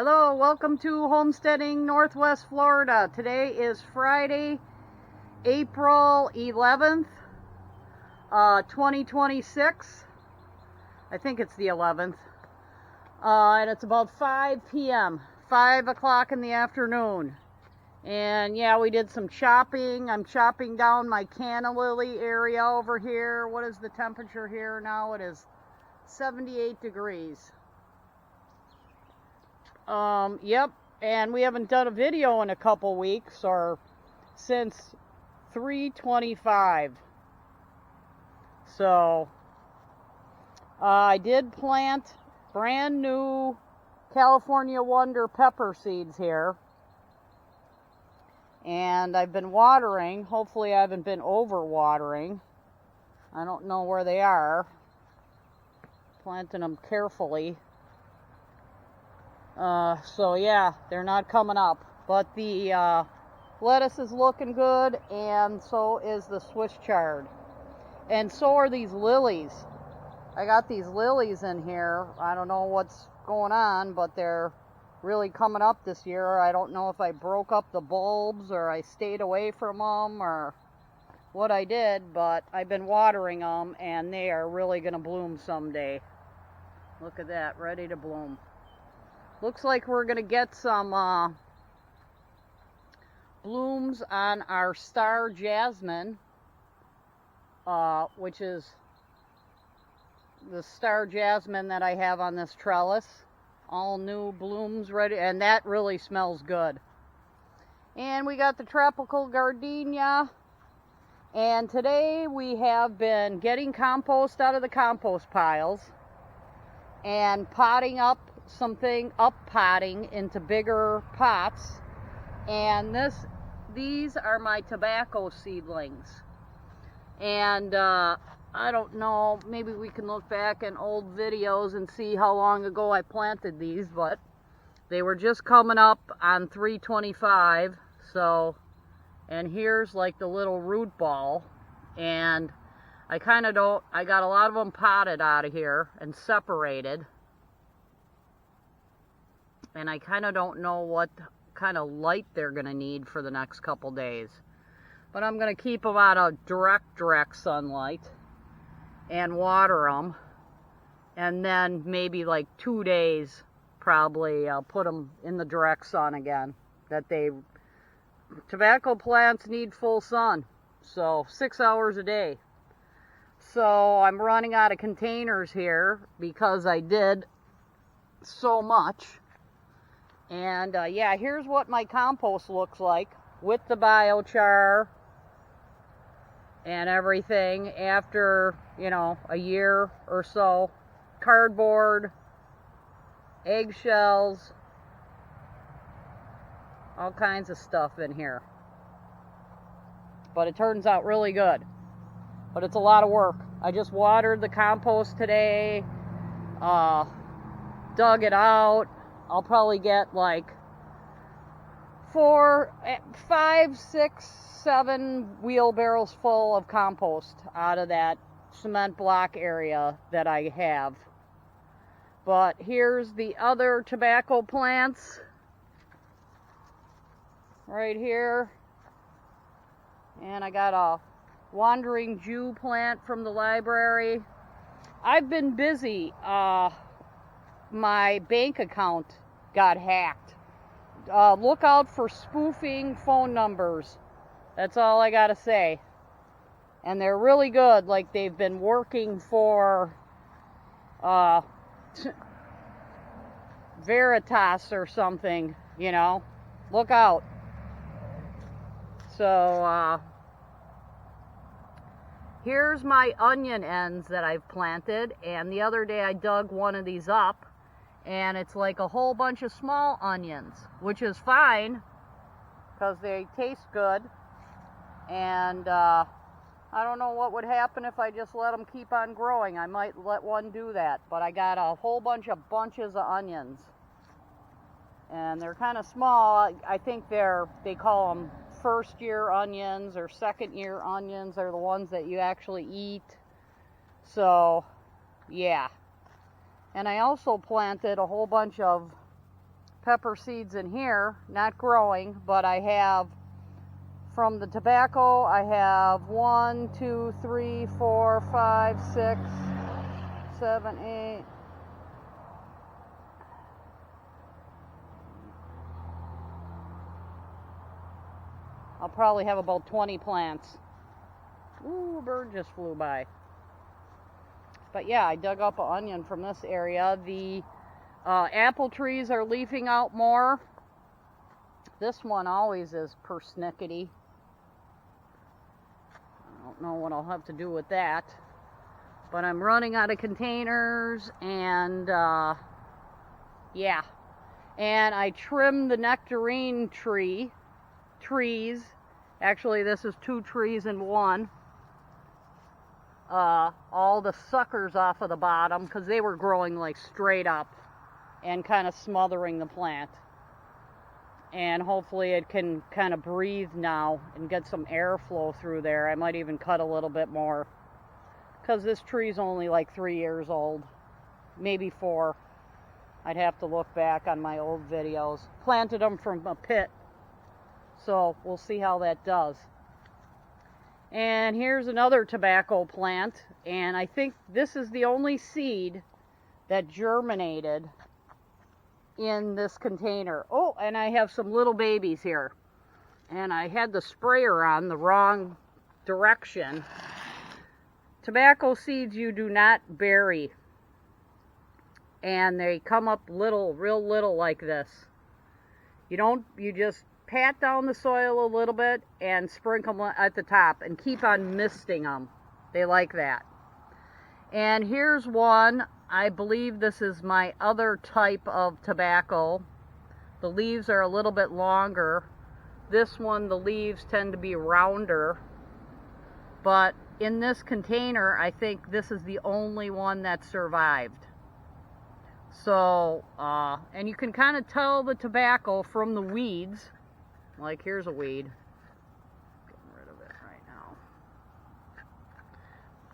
Hello, welcome to Homesteading Northwest Florida. Today is Friday, April 11th, 2026. I think it's the 11th. And it's about 5 p.m., 5 o'clock in the afternoon. And yeah, we did some chopping. I'm chopping down my canna lily area over here. What is the temperature here now? It is 78 degrees. Yep, and we haven't done a video in a couple weeks, or since 3/25. So, I did plant brand new California Wonder pepper seeds here. And I've been watering. Hopefully I haven't been over watering. I don't know where they are. Planting them carefully. So yeah, they're not coming up, but the lettuce is looking good, and so is the Swiss chard, and so are these lilies. I got these lilies in here. I don't know what's going on, but they're really coming up this year. I don't know if I broke up the bulbs or I stayed away from them or what I did, but I've been watering them and they are really going to bloom someday. Look at that, ready to bloom. Looks like we're going to get some blooms on our star jasmine, which is the star jasmine that I have on this trellis. All new blooms ready, and that really smells good. And we got the tropical gardenia. And today we have been getting compost out of the compost piles and potting up potting into bigger pots. And these are my tobacco seedlings. And I don't know, maybe we can look back in old videos and see how long ago I planted these, but they were just coming up on 3/25. So, and here's like the little root ball, and I got a lot of them potted out of here and separated. And I kind of don't know what kind of light they're going to need for the next couple days. But I'm going to keep them out of direct sunlight and water them. And then maybe like 2 days, probably I'll put them in the direct sun again. Tobacco plants need full sun. So 6 hours a day. So I'm running out of containers here because I did so much. And yeah, here's what my compost looks like with the biochar and everything after, a year or so. Cardboard, eggshells, all kinds of stuff in here. But it turns out really good. But it's a lot of work. I just watered the compost today, dug it out. I'll probably get like 4, 5, 6, 7 wheelbarrows full of compost out of that cement block area that I have. But here's the other tobacco plants right here. And I got a wandering Jew plant from the library. I've been busy. My bank account got hacked. Look out for spoofing phone numbers. That's all I gotta say. And they're really good. Like they've been working for Veritas or something, Look out. So here's my onion ends that I've planted. And the other day I dug one of these up. And it's like a whole bunch of small onions, which is fine because they taste good. And I don't know what would happen if I just let them keep on growing. I might let one do that. But I got a whole bunches of onions. And they're kind of small. I think they call them first year onions or second year onions. Are the ones that you actually eat. So, yeah. And I also planted a whole bunch of pepper seeds in here, not growing, but I have, from the tobacco, I have 1, 2, 3, 4, 5, 6, 7, 8. I'll probably have about 20 plants. Ooh, a bird just flew by. But yeah, I dug up an onion from this area. The apple trees are leafing out more. This one always is persnickety. I don't know what I'll have to do with that. But I'm running out of containers, and yeah. And I trimmed the nectarine trees. Actually, this is 2 trees in one. All the suckers off of the bottom, because they were growing like straight up and kind of smothering the plant. And hopefully it can kind of breathe now and get some airflow through there. I might even cut a little bit more, because this tree's only like 3 years old, maybe 4. I'd have to look back on my old videos. Planted them from a pit, so we'll see how that does. And here's another tobacco plant, and I think this is the only seed that germinated in this container. Oh, and I have some little babies here, and I had the sprayer on the wrong direction. Tobacco seeds you do not bury, and they come up little, real little like this. You just pat down the soil a little bit and sprinkle them at the top and keep on misting them. They like that. And here's one. I believe this is my other type of tobacco. The leaves are a little bit longer. This one, the leaves tend to be rounder. But in this container, I think this is the only one that survived. So, and you can kind of tell the tobacco from the weeds. Like, here's a weed. Getting rid of it right now.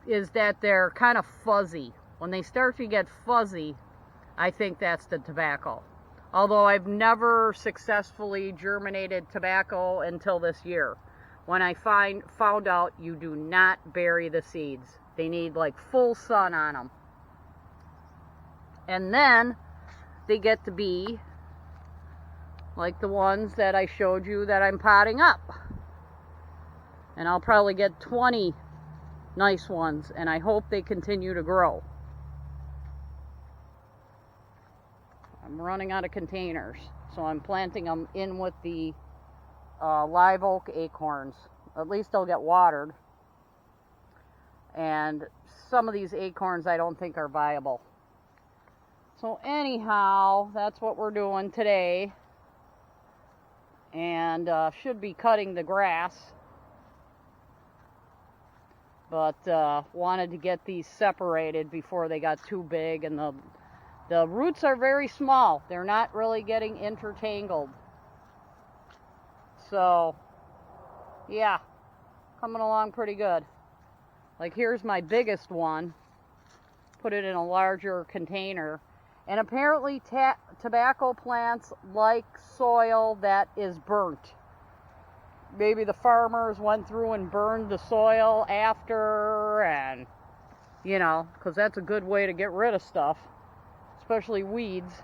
Is that they're kind of fuzzy. When they start to get fuzzy, I think that's the tobacco. Although I've never successfully germinated tobacco until this year, when I found out you do not bury the seeds. They need like full sun on them. And then they get to be like the ones that I showed you that I'm potting up. And I'll probably get 20 nice ones, and I hope they continue to grow. I'm running out of containers, so I'm planting them in with the live oak acorns. At least they'll get watered. And some of these acorns I don't think are viable. So anyhow, that's what we're doing today. And should be cutting the grass. But wanted to get these separated before they got too big. And the roots are very small. They're not really getting intertangled. So, yeah, coming along pretty good. Like, here's my biggest one. Put it in a larger container. And apparently tobacco plants like soil that is burnt. Maybe the farmers went through and burned the soil after, and, you know, because that's a good way to get rid of stuff, especially weeds.